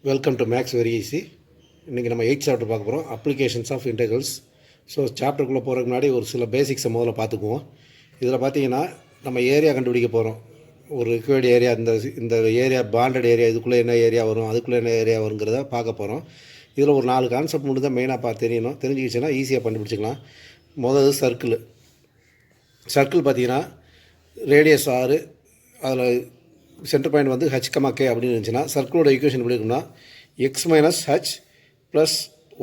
Welcome to maths very easy. இன்றைக்கி நம்ம 8th chapter பார்க்க போகிறோம், அப்ளிகேஷன்ஸ் ஆஃப் இன்டெகிரல்ஸ். ஸோ சாப்டருக்குள்ளே போகிறதுக்கு முன்னாடி ஒரு சில பேசிக்ஸை முதல்ல பார்த்துக்குவோம். இதில் பார்த்தீங்கன்னா நம்ம ஏரியா கண்டுபிடிக்க போகிறோம். ஒரு ரிக்வயர்டு ஏரியா, இந்த ஏரியா பாண்டட் ஏரியா, இதுக்குள்ளே என்ன ஏரியா வரும், அதுக்குள்ளே என்ன ஏரியா வருங்கிறத பார்க்க போகிறோம். இதில் ஒரு 4 கான்செப்ட் மட்டும் தான் மெயினாக தெரியணும். தெரிஞ்சிக்கிச்சுன்னா ஈஸியாக கண்டுபிடிச்சிக்கலாம். முதல்ல சர்க்கிள் பார்த்தீங்கன்னா ரேடியஸ் 6, அதில் சென்டர் பாயிண்ட் வந்து h, k அப்படின்னு இருந்துச்சுன்னா சர்க்கிளோட ஈக்குவேஷன் எப்படி இருக்குன்னா x minus h plus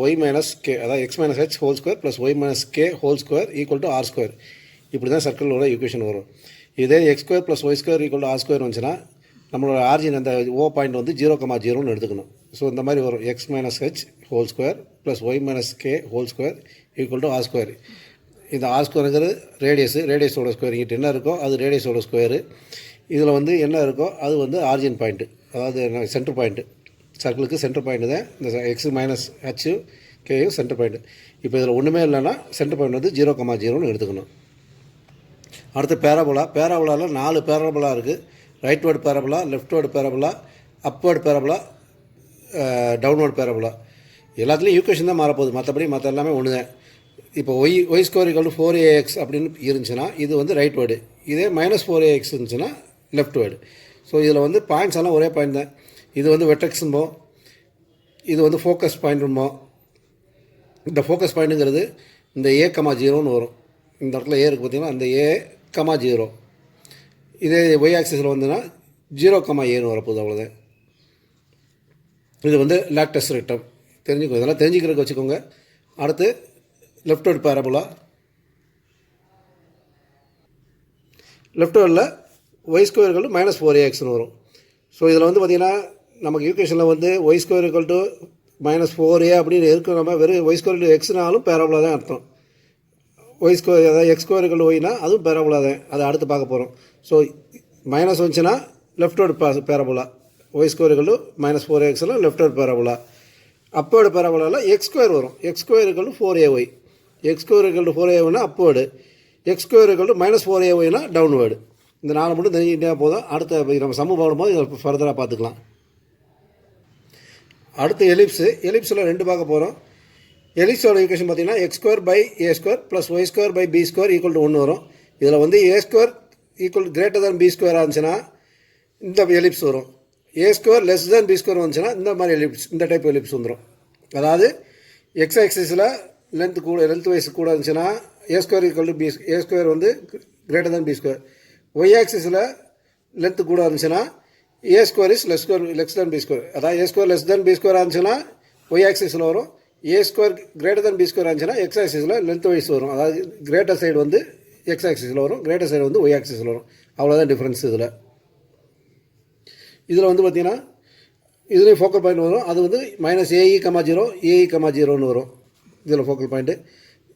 Y minus K, அதாவது x minus h whole square plus Y minus K whole square equal to R square. இப்படி தான் சர்க்கிளோட ஈக்குவேஷன் வரும். இதே x square plus Y square equal to R square வந்துச்சுன்னா நம்மளோட origin அந்த ஓ point வந்து 0,0ன்னு எடுத்துக்கணும். ஸோ இந்த மாதிரி வரும் x minus h whole square plus Y minus K whole square equal to R square. இந்த ஆர் ஸ்கொயருங்கிறது ரேடியஸோட ஸ்கொயர். இங்கிட்ட என்ன இருக்கோ அது ரேடியஸோட ஸ்கொயரு. இதில் வந்து என்ன இருக்கோ அது வந்து ஆர்ஜின் பாயிண்ட்டு, அதாவது சென்டர் பாயிண்ட்டு. சர்க்கிளுக்கு சென்டர் பாயிண்ட் தான் இந்த எக்ஸ் மைனஸ் ஹெச்சு கேயும் சென்டர் பாயிண்ட்டு. இப்போ இதில் ஒன்றுமே இல்லைன்னா சென்டர் பாயிண்ட் வந்து 0,0ன்னு எடுத்துக்கணும். அடுத்து பேராபோலாவில் 4 பேராபோலா இருக்குது. Rightward parabola, leftward parabola, upward parabola, downward parabola. எல்லாத்துலேயும் ஈக்குவேஷன் தான் மாறப்போகுது, மற்ற எல்லாமே ஒன்று தான். இப்போ Y square equal to 4ax அப்படின்னு இருந்துச்சுன்னா இது வந்து ரைட் வேர்டு. இதே மைனஸ் 4ax இருந்துச்சுன்னா லெஃப்ட் வேர்டு. ஸோ இதில் வந்து பாயிண்ட்ஸ் எல்லாம் ஒரே பாயிண்ட் தான். இது வந்து வெட்டெக்ஸும்போம், இது வந்து ஃபோக்கஸ் பாயிண்ட்டும்போம். இந்த ஃபோக்கஸ் பாயிண்ட்டுங்கிறது இந்த a,0ன்னு வரும். இந்த இடத்துல ஏ இருக்குது பார்த்தீங்கன்னா அந்த a,0. இதே ஒய் ஆக்சிஸில் வந்துன்னா 0,aன்னு வரப்போகுது, அவ்வளோதான். இது வந்து லாக்டஸ் ரெக்டம். தெரிஞ்சுக்கோ, இதெல்லாம் தெரிஞ்சுக்கிறதுக்கு வச்சுக்கோங்க. அடுத்து லெஃப்ட் வேர்டு பேராபோலா. லெஃப்ட் வேர்டில் Y square equal to minus 4axன்னு வரும். ஸோ இதில் வந்து பார்த்திங்கன்னா நமக்கு ஈக்குவேஷனில் வந்து Y square equal to minus 4a அப்படின்னு இருக்கும். நம்ம வெறும் ஒய் ஸ்கொயர் டு எக்ஸ்னாலும் பேராபோலா தான் அர்த்தம். ஒய் ஸ்கொயர், அதாவது எக்ஸ் ஸ்கொயர் ஈக்குவல் டு ஒய்னா அதுவும் பேராபோலா தான். அதை அடுத்து பார்க்க போகிறோம். ஸோ மைனஸ் வந்துச்சுன்னா leftward parabola. Y square equal to minus 4axனா லெஃப்ட் வேர்டு பேராபோலா. அப்பவேர்டு பேராபோலாவில் எக்ஸ் ஸ்கொயர் வரும். X square equal to 4ay. X square equal to 4ay upward. X square equal to minus 4ayனா downward. இந்த 4 மட்டும் தெரிஞ்சுக்கிட்டே போதும். அடுத்த நம்ம சம்மு போடும்போது இதை ஃபர்தராக பார்த்துக்கலாம். அடுத்து எலிப்ஸில் 2 பார்க்க போகிறோம். எலிப்ஸோட ஈக்குவேஷன் பார்த்தீங்கன்னா X square by A square plus Y square by B square equal to 1 வரும். இதில் வந்து A square equal greater than B ஸ்கொயராக இருந்துச்சுன்னா இந்த எலிப்ஸ் வரும். A square less than B square வந்துச்சுன்னா இந்த மாதிரி எலிப்ஸ், இந்த டைப் எலிப்ஸ் வந்துடும். அதாவது எக்ஸ் ஆக்சிஸில் லென்த் வைஸ் கூட இருந்துச்சுன்னா A square equal to A square வந்து greater than B square. Y ஆக்சிஸில் லென்த்து கூட இருந்துச்சுன்னா A square is less than B square. அதாவது A square less than B square இருந்துச்சுன்னா ஒய் ஆக்சிஸில் வரும். A square greater than B square இருந்துச்சுன்னா X ஆக்சிஸில் லென்த் வைஸ் வரும். அதாவது கிரேட்டர் சைடு வந்து எக்ஸ் ஆக்சிஸில் வரும், கிரேட்டர் சைடு வந்து ஒய் ஆக்சிஸில் வரும். அவ்வளோதான் டிஃப்ரென்ஸ். இதில் வந்து பார்த்திங்கன்னா இதுலேயும் ஃபோக்கல் பாயிண்ட் வரும். அது வந்து மைனஸ் ஏஇ,0 வரும். இதில் ஃபோக்கல் பாயிண்ட்டு.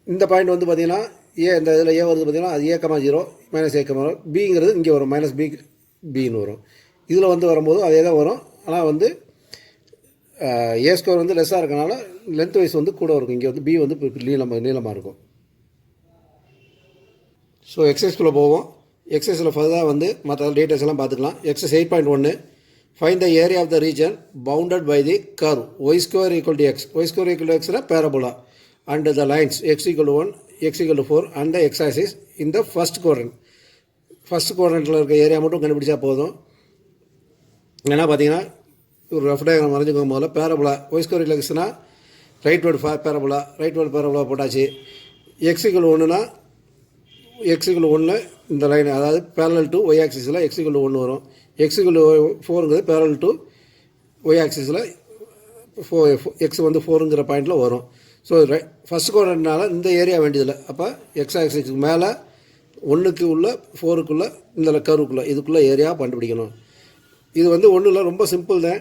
இந்த பாயிண்ட் வந்து பார்த்திங்கன்னா இந்த இதில் ஏ வருது பார்த்திங்கன்னா அது a,0 மைனஸ் a,0. பிங்கிறது இங்கே வரும், மைனஸ் பின்னு வரும். இதில் வந்து வரும்போது அதே தான் வரும். ஆனால் வந்து ஏ ஸ்கொயர் வந்து லெஸ்ஸாக இருக்கனால லென்த் வைஸ் வந்து கூட இருக்கும். இங்கே வந்து பி வந்து நீளமாக இருக்கும். ஸோ எக்ஸசைஸ்குள்ளே போவோம். எக்ஸசைஸில் ஃபர்தராக வந்து மற்ற டீட்டெயில்ஸ் எல்லாம் பார்த்துக்கலாம். Exercise 8.1, find the area of the region bounded by the curve Y square equal to X. Y square equal to எக்ஸ்னா parabola and the lines X equal to 1, x equal to 4 and the x-axis in the first quadrant. First குவாட்ரண்ட்டில் இருக்க area மட்டும் கண்டுபிடிச்சா போதும். ஏன்னா பார்த்தீங்கன்னா ஒரு rough diagram வரைஞ்சிக்கோங்க. முதல்ல பேராபோலா ஒய் ஸ்கொயர் ஈக்குவல் எக்ஸ்னா ரைட் வேர்டு பேராபோலா போட்டாச்சு. எக்ஸ் ஈக்குவல் 1னா எக்ஸ் ஈக்குவல் 1 இந்த லைன், அதாவது பேரலல் டு ஒய் ஆக்சிஸில் எக்ஸ் ஈக்குவல் 1 வரும். எக்ஸ் ஈக்குவல் 4ங்கிறது பேரலல் டு ஒய் ஆக்சிஸில் எக்ஸ் வந்து 4ங்கிற பாயிண்டில் வரும். ஸோ ஃபஸ்ட் குவாட்ரண்ட்னால இந்த ஏரியா வேண்டியதில்லை. அப்போ எக்ஸ் ஆக்சிஸுக்கு மேலே 1க்கு உள்ள 4க்குள்ளே இந்த கருவுக்குள்ளே இதுக்குள்ளே ஏரியா கண்டுபிடிக்கணும். இது வந்து ஒன்றும் இல்லை, ரொம்ப சிம்பிள் தான்.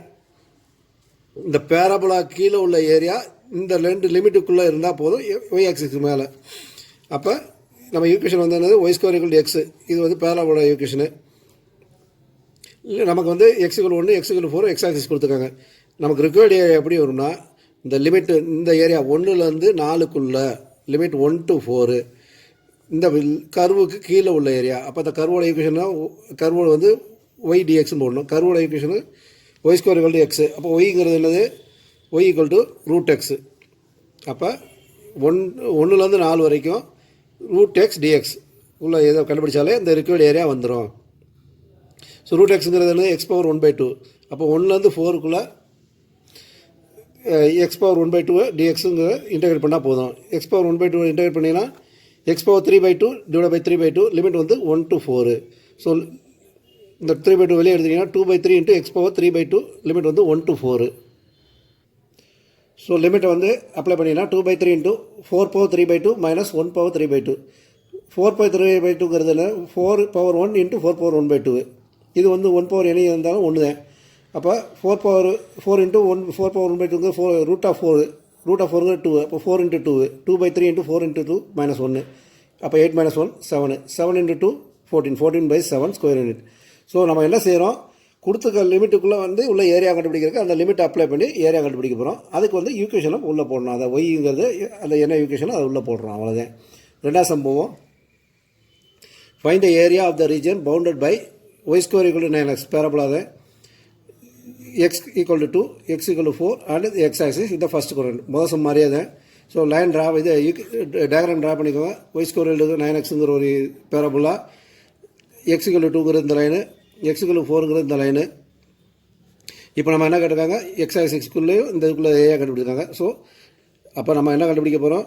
இந்த பேராபோலா கீழே உள்ள ஏரியா இந்த 2 லிமிட்டுக்குள்ளே இருந்தால் போதும் ஒய் ஆக்சிஸுக்கு மேலே. அப்போ நம்ம ஈக்குவேஷன் வந்து என்னது Y square equal to X. இது வந்து பேராபோலா ஈக்குவேஷனு. இல்லை நமக்கு வந்து X equal 1, X equal 4 X axis கொடுத்துருக்காங்க. நமக்கு ரிக்வயர்டு ஏரியா எப்படி வரும்னா இந்த லிமிட்டு இந்த ஏரியா 1லேருந்து 4க்குள்ள லிமிட் 1 to 4 இந்த கர்வுக்கு கீழே உள்ள ஏரியா. அப்போ அந்த கர்வோட ஈக்குவேஷன்னா கர்வோட வந்து ஒய் டிஎக்ஸ்னு போடணும். கர்வோட ஈக்குவேஷனு Y square equal to X. அப்போ ஒய்ங்கிறது என்னது? Y equal to root X. அப்போ 1லேருந்து 4 வரைக்கும் ரூட் எக்ஸ் டிஎக்ஸ் உள்ள ஏதோ கண்டுபிடிச்சாலே இந்த ரிக்வயர்டு ஏரியா வந்துடும். ஸோ ரூட் எக்ஸுங்கிறது என்ன? X power 1/2. அப்போ 1லேருந்து 4க்குள்ளே எக்ஸ் பவர் 1/2 டிஎக்ஸுங்கிற இன்டெகிரேட் பண்ணால் போதும். எக்ஸ் பவர் 1/2 இன்டெகிரேட் பண்ணிங்கன்னா X power 3/2 divide by 3/2 limit வந்து 1 to 4. ஸோ இந்த 3/2 வெளியே எடுத்தீங்கன்னா 2/3 இன்ட்டு எக்ஸ் பவர் 3/2 லிமிட் வந்து 1 to 4. ஸோ லிமிட்டை வந்து அப்ளை பண்ணிங்கன்னா 2/3 into 4 power 3/2 minus 1 power 3/2. 4 power 3/2ங்கிறது 4 பவர் 1 இன்ட்டு 4 பவர் 1/2. இது வந்து 1 பவர் எனி இருந்தாலும் ஒன்று தான். அப்போ 4 power 4 into 4 power 1/2 4 root of 4 2. அப்போ 4 இன்ட்டு 2/3 இன்ட்டு 4 இன்ட்டு 2 மைனஸ் 1. அப்போ 8 minus 1 7. 7 into 2 14/7 square unit. So நம்ம என்ன செய்கிறோம்? கொடுத்துக்க லிமிட்டுக்குள்ளே வந்து உள்ள ஏரியா கண்டுபிடிக்கிறதுக்கு அந்த லிமிட்டை அப்ளை பண்ணி ஏரியா கண்டுபிடிக்க போகிறோம். அதுக்கு வந்து ஈக்குவேஷனை உள்ளே போடணும். அதை ஒய்ங்கிறது அந்த என்ன ஈக்குவேஷனோ அதை உள்ளே போடுறோம். அவ்வளோதான். ரெண்டாவது சம்பவம், find the area of the region bounded by Y square equal to 9x பேரபோலாக x equal to 2, x equal to 4 and x axis இந்த ஃபர்ஸ்ட் குவாட்ரண்ட். முதல் சம் மாதிரியே தான். ஸோ லைன் ட்ரா இது டயக்ராம் ட்ரா பண்ணிக்கோங்க. ஒய் ஸ்கொயர் ஈக்குவல் 9xங்கிற ஒரு parabola, x equal to 2ங்கிற இந்த line, x equal to 4ங்கிற இந்த லைனு. இப்போ நம்ம என்ன கேட்டிருக்காங்க? எக்ஸ் ஆக்சிஸ்க்குள்ளேயும் இந்த இதுக்குள்ளே ஏரியா கண்டுபிடிக்காங்க. ஸோ அப்போ நம்ம என்ன கண்டுபிடிக்க போகிறோம்?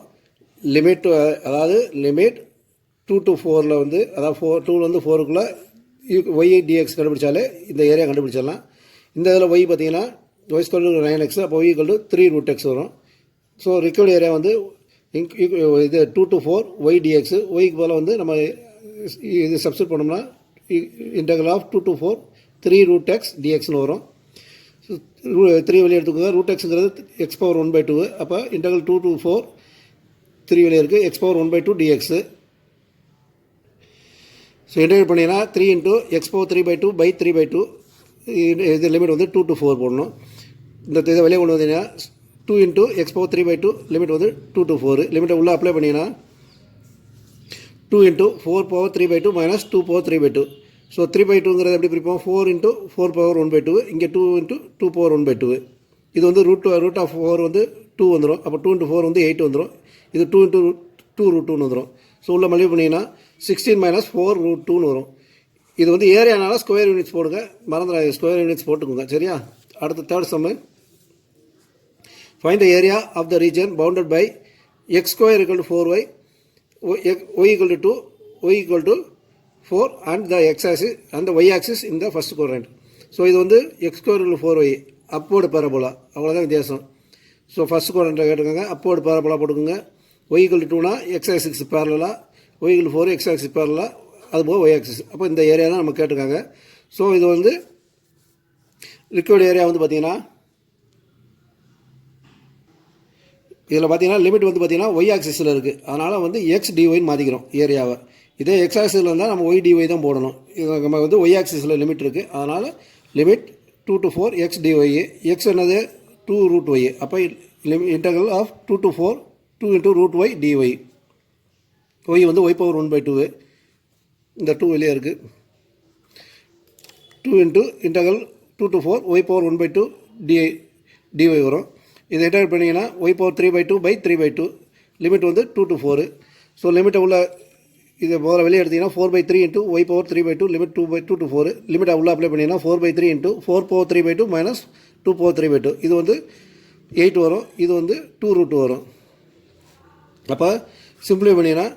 லிமிட், அதாவது லிமிட் 2 to 4ல் வந்து, அதாவது 2லேருந்து 4க்குள்ளே ஒய் டிஎக்ஸ் கண்டுபிடிச்சாலே இந்த ஏரியா கண்டுபிடிச்சிடலாம். இந்த இதில் ஒய் பார்த்தீங்கன்னா ஒய் ஸ்கொயர் 9x, அப்போ Y equal to 3 root X வரும். ஸோ ரிக்வயர்டு ஏரியா வந்து இது 2 to 4 ஒய் டிஎக்ஸ். ஒய்க்கு போல் வந்து நம்ம இது சப்ஸ்டிட் பண்ணோம்னா integral of 2 to 4 3 root X டிஎக்ஸ்னு வரும். 3 வெளியே எடுத்துக்கோங்க. ரூட் எக்ஸுங்கிறது எக்ஸ் பவர் 1/2. அப்போ இன்டெக்ரல் 2 to 4 3 வெளியே இருக்குது, X power 1/2 d x. So integrate பண்ணிங்கன்னா 3 இன்ட்டு எக்ஸ் பவர் 3/2 பை 3/2. இது லிமிட் வந்து 2 to 4 போடணும். இந்த இதை வெளியே கொண்டு வந்தீங்கன்னா 2 இன்ட்டு எக்ஸ் பவர் 3/2 லிமிட் வந்து 2 to 4. லிமிட்டை உள்ளே அப்ளை பண்ணிங்கன்னா 2 into 4 power 3/2 minus 2 power 3/2. So 3/2ங்கிறது எப்படி பிரிப்போம்? 4 இன்ட்டு 4 பவர் 1/2. இங்கே 2 இன்ட்டு 2 பவர் 1/2. இது வந்து ரூட் ஆஃப் 4 வந்து 2 வந்துடும். அப்போ 2 இன்ட்டு 4 வந்து 8 வந்துடும். இது 2 இன்ட்டு 2 ரூட் 2 வந்துடும். ஸோ உள்ள மல்டிப்ளை பண்ணிங்கன்னா 16 மைனஸ் 4 ரூட் 2 வரும். இது வந்து ஏரியானால ஸ்கொயர் யூனிட்ஸ் போடுங்க, மறந்துடாது ஸ்கொயர் யூனிட்ஸ் போட்டுக்கோங்க. சரியா? அடுத்த third sum, find the area of the region bounded by X square equal to 4y, Y equal to 2, Y equal to 4 and the X axis and the Y axis இந்த first quadrant. So இது வந்து X square equal 4y upward parabola, அவ்வளோதான் வித்தியாசம். So first குவாட்ரண்ட்டில் கேட்டுக்கோங்க, upward parabola போட்டுக்கோங்க. Y equal to 2னா X axis பேரலா, ஒய் ஈக்குவல் 4 எக்ஸ் ஆக்சிஸ் பேரலா, அதுபோல் ஒய் ஆக்சிஸ். அப்போ இந்த ஏரியா தான் நம்ம கேட்டிருக்காங்க. ஸோ இது வந்து லிக்விட் ஏரியா வந்து பார்த்தீங்கன்னா இதில் பார்த்தீங்கன்னா லிமிட் வந்து பார்த்தீங்கன்னா ஒய் ஆக்சிஸில் இருக்குது. அதனால் வந்து எக்ஸ் டிஒய்னு மாற்றிக்கிறோம் ஏரியாவை. இதே எக்ஸ் ஆக்சிஸில் இருந்தால் நம்ம ஒய் டிஒய் தான் போடணும். இது நம்ம வந்து ஒய் ஆக்சிஸில் லிமிட் இருக்குது. அதனால் limit 2 to 4 X dy. X என்னது? 2 ரூட் ஒய். அப்போ integral of 2 to 4 2 into root Y dy. Y வந்து ஒய் பவர் 1/2. இந்த 2 வெளியே இருக்குது. 2 into integral 2 to 4 Y power 1/2 dy வரும். இதை இன்டெகிரேட் பண்ணிங்கன்னா ஒய் பவர் 3/2 பை 3/2 லிமிட் வந்து 2 to 4. ஸோ லிமிட்டை உள்ள இதை முதல்ல வெளியே எடுத்திங்கன்னா 4/3 into Y power 3/2 limit 2 to 4. லிமிட்டை உள்ளே அப்ளை பண்ணிங்கன்னா 4/3 இன்ட்டு 4 பவர் 3/2 மைனஸ் 2 பவர் 3/2. இது வந்து 8 வரும். இது வந்து 2 ரூட் வரும். அப்போ சிம்பிளை பண்ணிங்கன்னா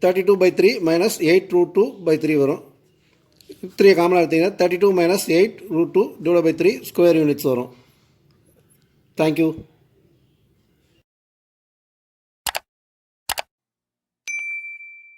32/3 மைனஸ் 8 ரூட் 2/3 வரும். 3 காமனாக எடுத்திங்கன்னா 32 minus 8 root 2 divide by 3 square units வரும். தேங்க்யூ.